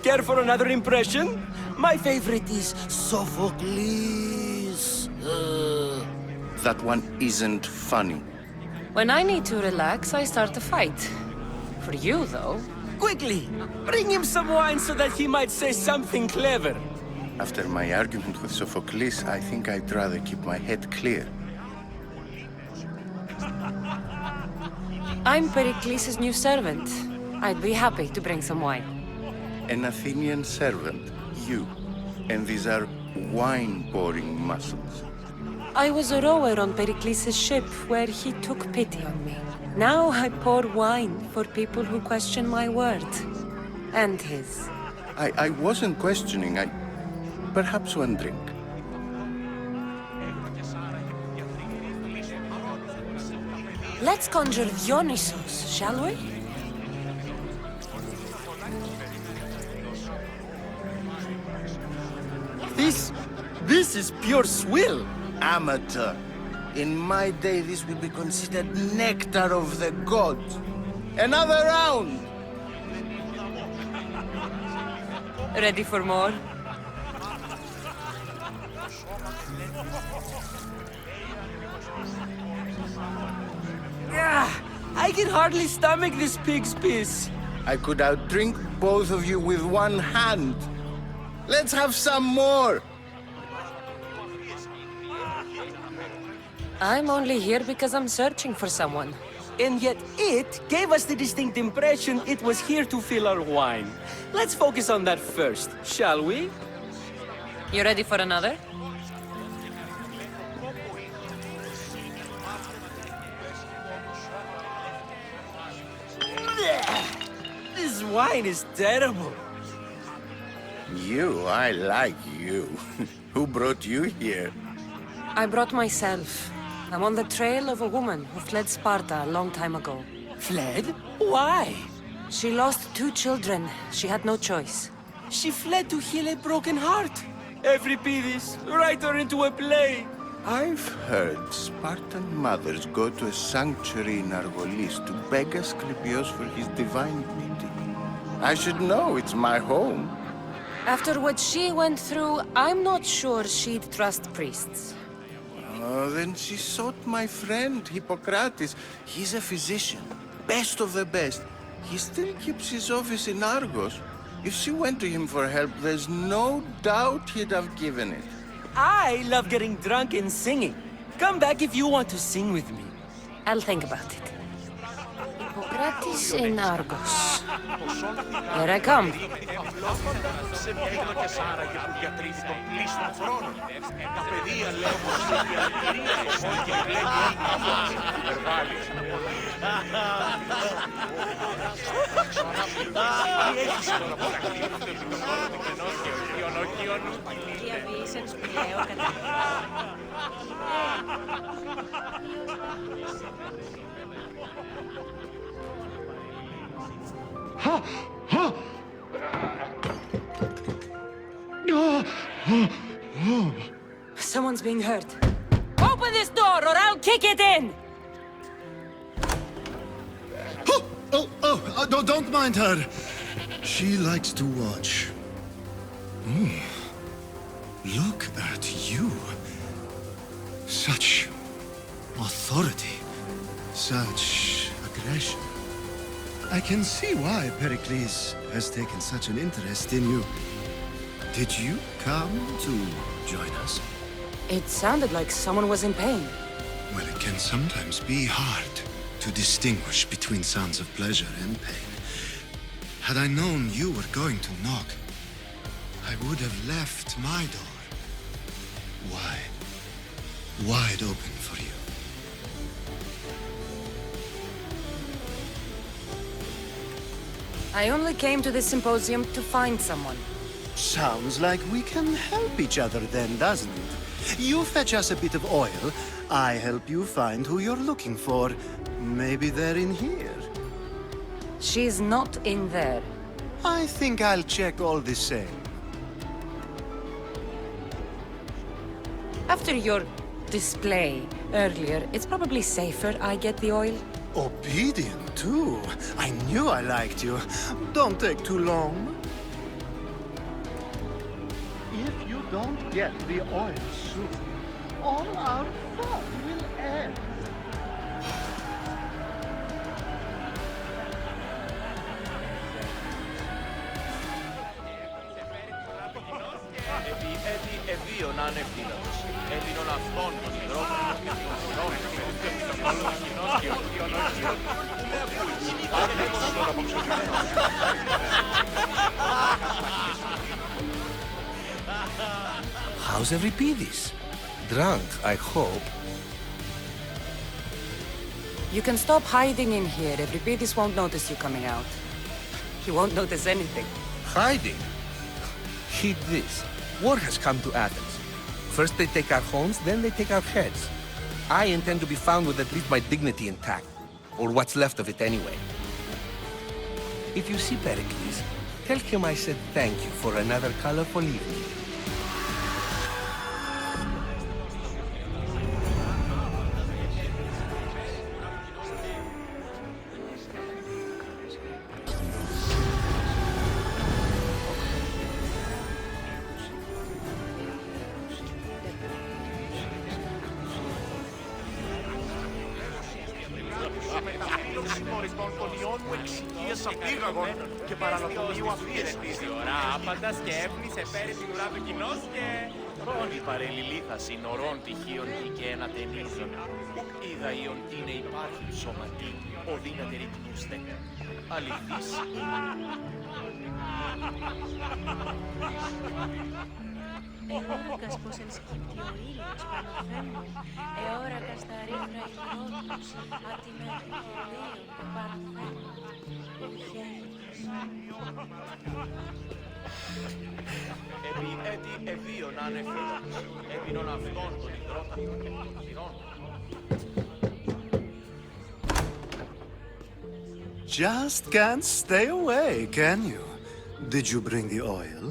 Care for another impression? My favorite is Sophocles. That one isn't funny. When I need to relax, I start a fight. For you, though. Quickly, bring him some wine so that he might say something clever. After my argument with Sophocles, I think I'd rather keep my head clear. I'm Pericles' new servant. I'd be happy to bring some wine. An Athenian servant, you. And these are wine-pouring muscles. I was a rower on Pericles' ship where he took pity on me. Now I pour wine for people who question my word. And his. I wasn't questioning, Perhaps one drink. Let's conjure Dionysus, shall we? This is pure swill. Amateur. In my day, this would be considered nectar of the gods. Another round! Ready for more? I can hardly stomach this pig's piss. I could outdrink both of you with one hand. Let's have some more! I'm only here because I'm searching for someone. And yet it gave us the distinct impression it was here to fill our wine. Let's focus on that first, shall we? You ready for another? This wine is terrible. I like you. Who brought you here? I brought myself. I'm on the trail of a woman who fled Sparta a long time ago. Fled? Why? She lost 2 children. She had no choice. She fled to heal a broken heart. Euripides, write her into a play. I've heard Spartan mothers go to a sanctuary in Argolis to beg Asclepios for his divine beauty. I should know, it's my home. After what she went through, I'm not sure she'd trust priests. Oh, then she sought my friend, Hippocrates. He's a physician, best of the best. He still keeps his office in Argos. If she went to him for help, there's no doubt he'd have given it. I love getting drunk and singing. Come back if you want to sing with me. I'll think about it. Hippocrates in Argos. Here I come. Σε μια εκδοχές άραγε που διατρίζει τον πλήστον χρόνο. Τα παιδεία λέω πως είναι αλκυρία και βλέπει υπερβάλλεις. Τι έχεις τώρα που τα κλείνονται με τον χρόνο του κενός και ονοκιονού. Διαβίησεν σπηλαίο κατά. Someone's being hurt. Open this door or I'll kick it in! Don't mind her. She likes to watch. Look at you. Such authority. Such aggression. I can see why Pericles has taken such an interest in you. Did you come to join us? It sounded like someone was in pain. Well, it can sometimes be hard to distinguish between sounds of pleasure and pain. Had I known you were going to knock, I would have left my door wide open for you. I only came to this symposium to find someone. Sounds like we can help each other then, doesn't it? You fetch us a bit of oil, I help you find who you're looking for. Maybe they're in here. She's not in there. I think I'll check all the same. After your display earlier, it's probably safer I get the oil. Obedient, too. I knew I liked you. Don't take too long. If you don't get the oil soon, all our fun will end. Ευίων ανευθύνατος. Έδινον αυτόν τον υδρόβατο και τον How's Euripides? Drunk, I hope. You can stop hiding in here. Euripides won't notice you coming out. He won't notice anything. Hiding? Heed this. War has come to Athens. First they take our homes, then they take our heads. I intend to be found with at least my dignity intact. Or what's left of it anyway. If you see Pericles, tell him I said thank you for another colorful evening. Συμμορισμών των ιών μου εξοικίας απήγαγων και παρανατομίου αφίεστη. Ώρα άπαντας και έπνισε πέρι την ουρά του κοινός και... Ρόνι παρελιλήθα συνορών τυχείων και ένα ταινίζων. Είδα ιον τίνε υπάρχει σωματί, ο δύναται ρυκνούστε. Αληθής. Εώρακας πως ενσκύπτει ο ήλιος πάνω φέρνουν, εώρακας τα ρήθρα υγρότους, απ' τη μέρη των βίων που παραθέρνουν, ο γέλος. Επί έτη ευίων ανευθύνατος, έβινον αυτόν τον υδρότατο και των καθηρών. Just can't stay away, can you? Did you bring the oil?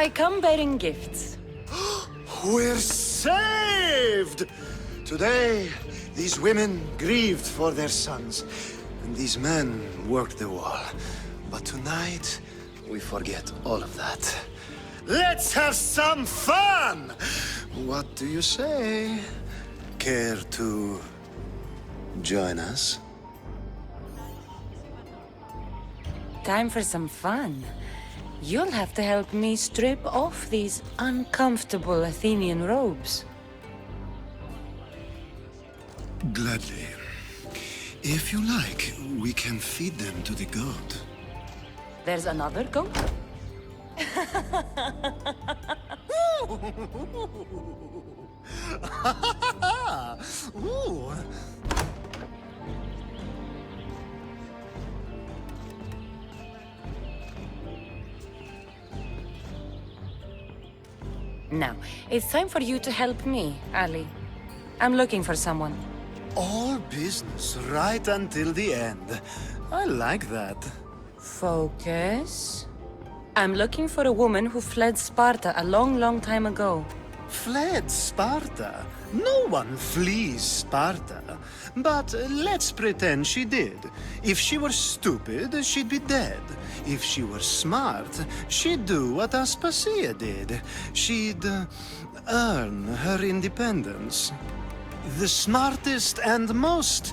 I come bearing gifts. We're saved! Today, these women grieved for their sons, and these men worked the wall. But tonight, we forget all of that. Let's have some fun! What do you say? Care to join us? Time for some fun. You'll have to help me strip off these uncomfortable Athenian robes. Gladly. If you like, we can feed them to the god. There's another goat? Ooh. Now, it's time for you to help me, Ali. I'm looking for someone. All business right until the end. I like that. Focus. I'm looking for a woman who fled Sparta a long, long time ago. Fled Sparta? No one flees Sparta. But let's pretend she did. If she were stupid, she'd be dead. If she were smart, she'd do what Aspasia did. She'd earn her independence. The smartest and most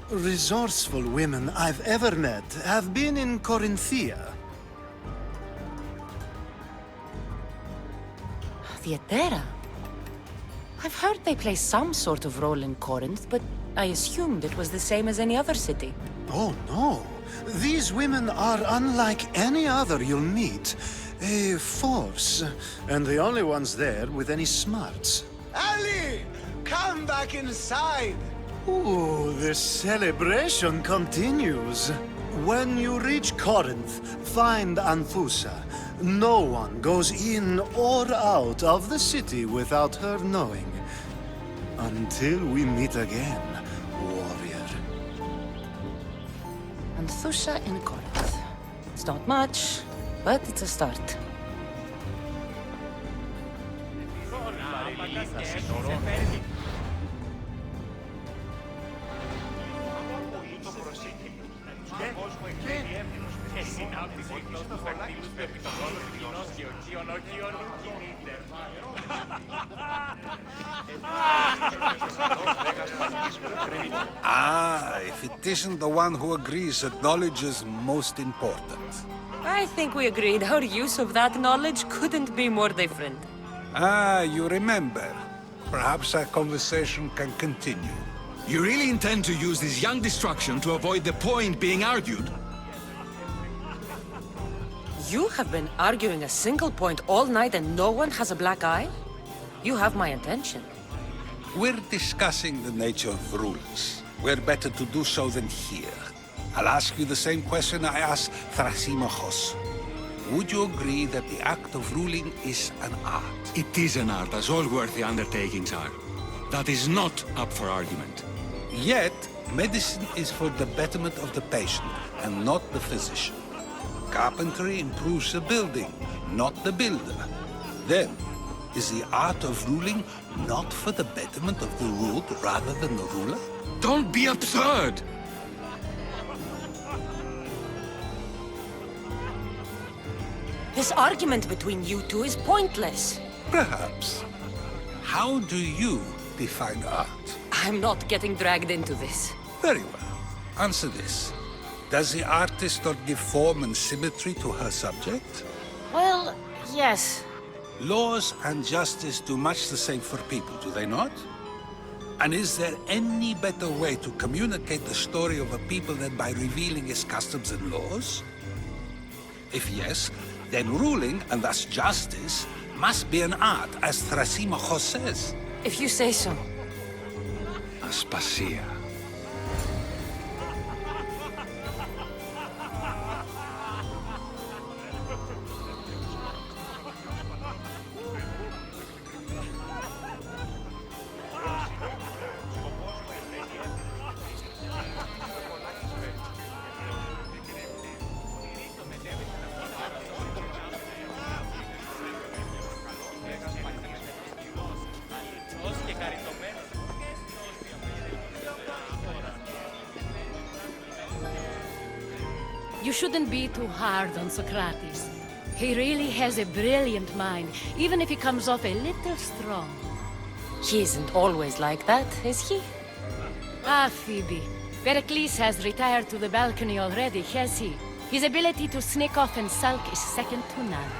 resourceful women I've ever met have been in Corinthia. Theatera? I've heard they play some sort of role in Corinth, but I assumed it was the same as any other city. Oh, no. These women are unlike any other you'll meet. A force, and the only ones there with any smarts. Ali! Come back inside! Ooh, the celebration continues. When you reach Corinth, find Anthusa. No one goes in or out of the city without her knowing. Until we meet again, warrior. and Thusha in Corinth. It's not much, but it's a start. Ah, if it isn't the one who agrees that knowledge is most important. I think we agreed our use of that knowledge couldn't be more different. Ah, you remember. Perhaps our conversation can continue. You really intend to use this young destruction to avoid the point being argued? You have been arguing a single point all night and no one has a black eye? You have my attention. We're discussing the nature of rules. Where better to do so than here? I'll ask you the same question I asked Thrasimachos. Would you agree that the act of ruling is an art? It is an art, as all worthy undertakings are. That is not up for argument. Yet, medicine is for the betterment of the patient, and not the physician. Carpentry improves the building, not the builder. Then, is the art of ruling not for the betterment of the ruled rather than the ruler? Don't be absurd! This argument between you two is pointless. Perhaps. How do you define art? I'm not getting dragged into this. Very well. Answer this. Does the artist not give form and symmetry to her subject? Well, yes. Laws and justice do much the same for people, do they not? And is there any better way to communicate the story of a people than by revealing its customs and laws? If yes, then ruling, and thus justice, must be an art, as Thrasimachos says. If you say so. Aspasia. You shouldn't be too hard on Socrates. He really has a brilliant mind, even if he comes off a little strong. He isn't always like that, is he? Ah, Phoebe. Pericles has retired to the balcony already, has he? His ability to sneak off and sulk is second to none.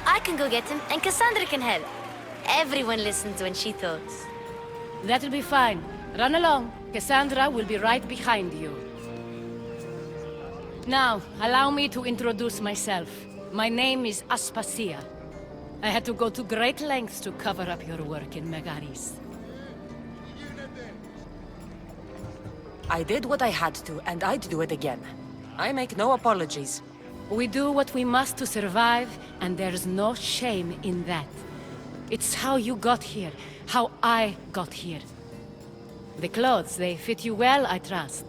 I can go get him, and Cassandra can help. Everyone listens when she talks. That'll be fine. Run along. Cassandra will be right behind you. Now, allow me to introduce myself. My name is Aspasia. I had to go to great lengths to cover up your work in Megaris. I did what I had to, and I'd do it again. I make no apologies. We do what we must to survive, and there's no shame in that. It's how you got here, how I got here. The clothes, they fit you well, I trust.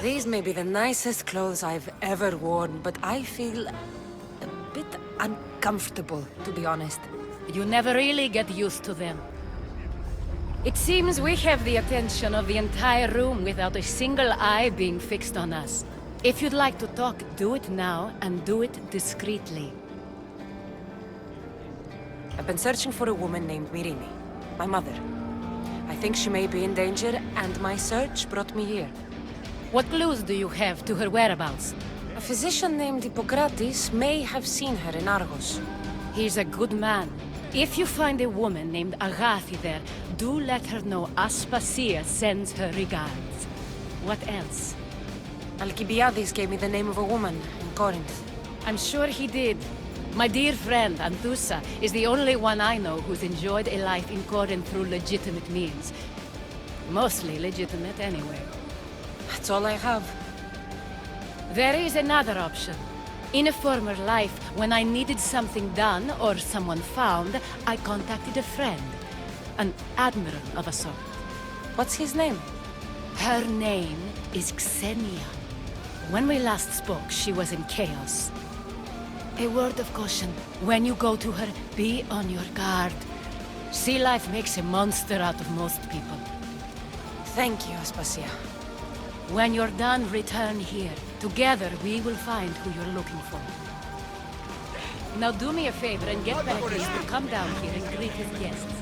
These may be the nicest clothes I've ever worn, but I feel a bit uncomfortable, to be honest. You never really get used to them. It seems we have the attention of the entire room without a single eye being fixed on us. If you'd like to talk, do it now, and do it discreetly. I've been searching for a woman named Myrine, my mother. I think she may be in danger, and my search brought me here. What clues do you have to her whereabouts? A physician named Hippocrates may have seen her in Argos. He's a good man. If you find a woman named Agathi there, do let her know Aspasia sends her regards. What else? Alcibiades gave me the name of a woman in Corinth. I'm sure he did. My dear friend, Anthusa, is the only one I know who's enjoyed a life in Corinth through legitimate means. Mostly legitimate, anyway. That's all I have. There is another option. In a former life, when I needed something done or someone found, I contacted a friend. An admiral of a sort. What's his name? Her name is Xenia. When we last spoke, she was in chaos. A word of caution. When you go to her, be on your guard. Sea life makes a monster out of most people. Thank you, Aspasia. When you're done, return here. Together, we will find who you're looking for. Now do me a favor and get Pericles to come down here and greet his guests.